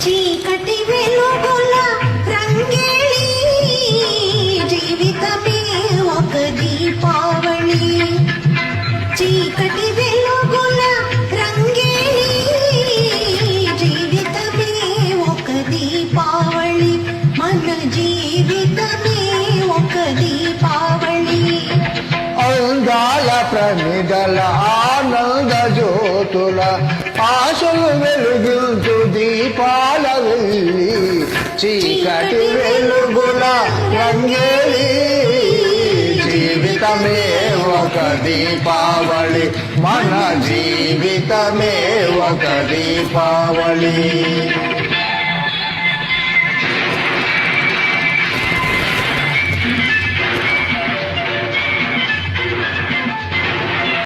చీకటి వెలుగుల రంగేళి జీవితమే ఒక దీపావళి. చీకటి వెలుగుల రంగేళి జీవితమే ఒక దీపావళి. మన జీవితమే ఒక దీపావళి. అందాల ప్రమిదల ఆనంద జ్యోతుల ఆశలు వెలుగుతూ దీపాల వెళ్ళి చీకటి వెలుగుల రంగేలి జీవితమే ఒక దీపావళి. మన జీవితమే ఒక దీపావళి.